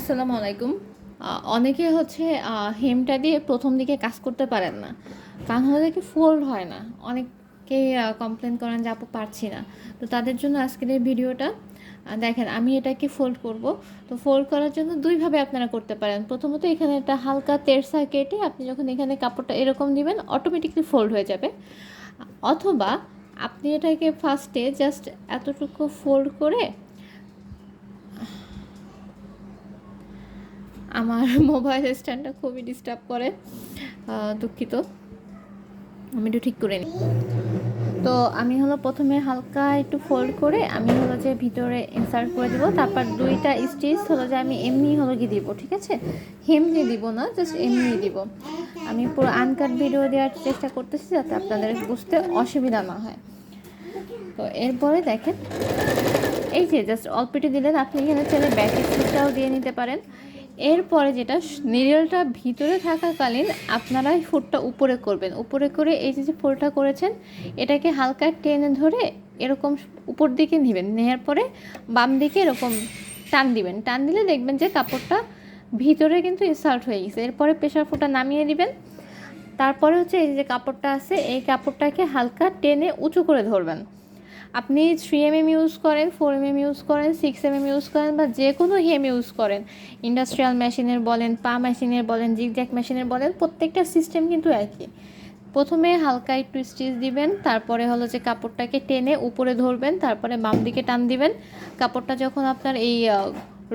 আসসালামু আলাইকুম। অনেকে হচ্ছে হেমটা দিয়ে প্রথম দিকে কাজ করতে পারেন না, কারণ হলো কি ফোল্ড হয় না। অনেকেই কমপ্লেন করেন যে আপু পারছি না। তো তাদের জন্য আজকের এই ভিডিওটা। দেখেন আমি এটাকে ফোল্ড করব। তো ফোল্ড করার জন্য দুইভাবে আপনারা করতে পারেন। প্রথমত এখানে একটা হালকা তেরসা কেটে আপনি যখন এখানে কাপড়টা এরকম দিবেন অটোমেটিকলি ফোল্ড হয়ে যাবে। অথবা আপনি এটাকে ফার্স্টে জাস্ট এতটুকু ফোল্ড করে, আমার মোবাইল স্ট্যান্ডটা খুবই ডিস্টার্ব করে, দুঃখিত, আমি একটু ঠিক করে নিই। তো আমি হলো প্রথমে হালকা একটু ফোল্ড করে আমি হলো যে ভিতরে ইনসার্ট করে দেবো, তারপর দুইটা স্টিচ হলো যে আমি এমনি হলো কি দিব, ঠিক আছে, হেম দিয়ে দিব না, জাস্ট এমনি দিব। আমি পুরো আনকাট ভিডিও দেওয়ার চেষ্টা করতেছি যাতে আপনাদের বুঝতে অসুবিধা না হয়। তো এরপরে দেখেন এই যে জাস্ট অল্পটি দিলেন, আপনি এখানে চাইলে ব্যাক স্টিচটাও দিয়ে নিতে পারেন। এরপরে যেটা নিডলটা ভিতরে থাকাকালীন আপনারা ফোল্ডটা উপরে করবেন, উপরে করে এই যে ফোল্ডটা করেছেন এটাকে হালকা টেনে ধরে এরকম উপর দিকে নেবেন, নেওয়ার পরে বাম দিকে এরকম টান দিবেন, টান দিলে দেখবেন যে কাপড়টা ভিতরে কিন্তু ইনসার্ট হয়ে গেছে। এরপরে প্রেশার ফুটটা নামিয়ে দিবেন। তারপরে হচ্ছে এই যে কাপড়টা আছে এই কাপড়টাকে হালকা টেনে উঁচু করে ধরবেন। আপনি 3mm ইউজ করেন, 4mm ইউজ করেন, 6mm ইউজ করেন বা যে কোনো হেম ইউজ করেন, ইন্ডাস্ট্রিয়াল মেশিনের বলেন, পা মেশিনের বলেন, জিগজ্যাগ মেশিনের বলেন, প্রত্যেকটা সিস্টেম কিন্তু একই। প্রথমে হালকা একটু স্টিচ দিবেন, তারপরে হলো যে কাপড়টাকে টেনে উপরে ধরবেন, তারপরে বাম দিকে টান দিবেন। কাপড়টা যখন আপনার এই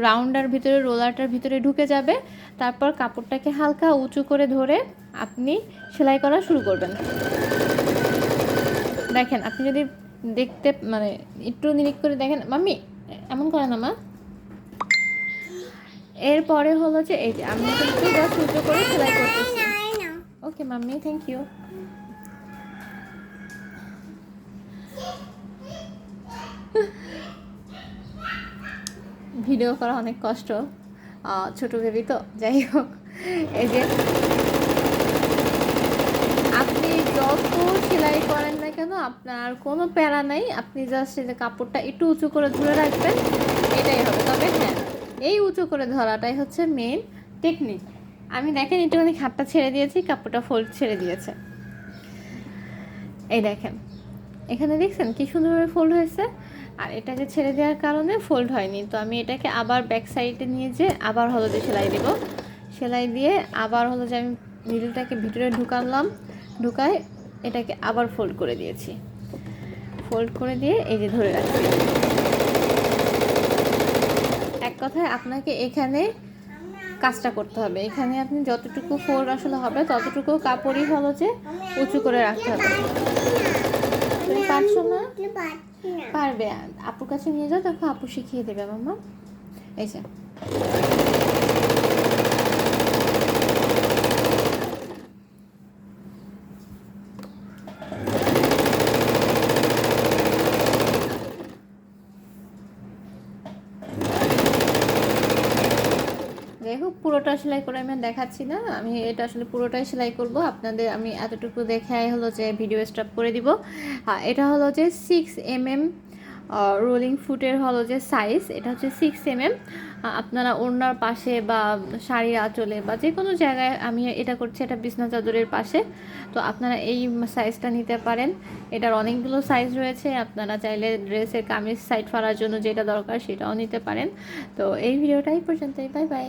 রাউন্ডার ভিতরে, রোলারটার ভিতরে ঢুকে যাবে, তারপর কাপড়টাকে হালকা উঁচু করে ধরে আপনি সেলাই করা শুরু করবেন। দেখেন আপনি যদি দেখতে মানে একটু নিরিখ করে দেখেন, মাম্মি এমন করে না মা। এরপরে হলো যে এই যে আমি কিন্তু জাস্ট উঁচু করে সেলাই করতেছি। ওকে মাম্মি, থ্যাংক ইউ। ভিডিও করা অনেক কষ্ট, ছোট বেবি তো, যাই হোক। এই যে আপনি যত সেলাই করেন না কেন আপনার কোনো প্যারা নাই, আপনি জাস্ট এই যে কাপড়টা একটু উঁচু করে ধরে রাখবেন, এটাই হবে। তবে হ্যাঁ, এই উঁচু করে ধরাটাই হচ্ছে মেন টেকনিক। আমি দেখেন একটুখানি হাতটা ছেড়ে দিয়েছি, কাপড়টা ফোল্ড ছেড়ে দিয়েছে, এই দেখেন এখানে দেখছেন কি সুন্দরভাবে ফোল্ড হয়েছে। আর এটাকে ছেড়ে দেওয়ার কারণে ফোল্ড হয়নি। তো আমি এটাকে আবার ব্যাক সাইডে নিয়ে যে আবার হলো যে সেলাই দিব, সেলাই দিয়ে আবার হলো যে আমি নিডলটাকে ভিতরে ঢুকালাম, ঢুকায় এটাকে আবার ফোল্ড করে দিয়েছি, ফোল্ড করে দিয়ে এই যে ধরে রাখছি। এক কথায় আপনাকে এখানে কাজটা করতে হবে, এখানে আপনি যতটুকু ফোল্ড আসলে হবে ততটুকু কাপড়ই হলো যে উঁচু করে রাখতে হবে। তুমি পারছো না? পারবে, আপুর কাছে নিয়ে যাও, দেখো আপু শিখিয়ে দেবে মাম্মা। এই যে যাই হোক, পুরোটা সেলাই করে আমি দেখাচ্ছি না, আমি এটা আসলে পুরোটাই সেলাই করব আপনাদের। আমি এতটুকু দেখাই হলো যে ভিডিও স্টপ করে দিব। এটা হলো যে 6mm রোলিং ফুটের হলো যে সাইজ, এটা হচ্ছে 6mm। আপনারা ওড়নার পাশে বা শাড়ির আঁচলে বা যে কোনো জায়গায়, আমি এটা করছি এটা বিছনা চাদরের পাশে, তো আপনারা এই সাইজটা নিতে পারেন। এটার অনেকগুলো সাইজ রয়েছে, আপনারা চাইলে ড্রেসের কামিজ সাইড ফাড়ার জন্য যেটা দরকার সেটাও নিতে পারেন। তো এই ভিডিওটাই পর্যন্তই, বাই বাই।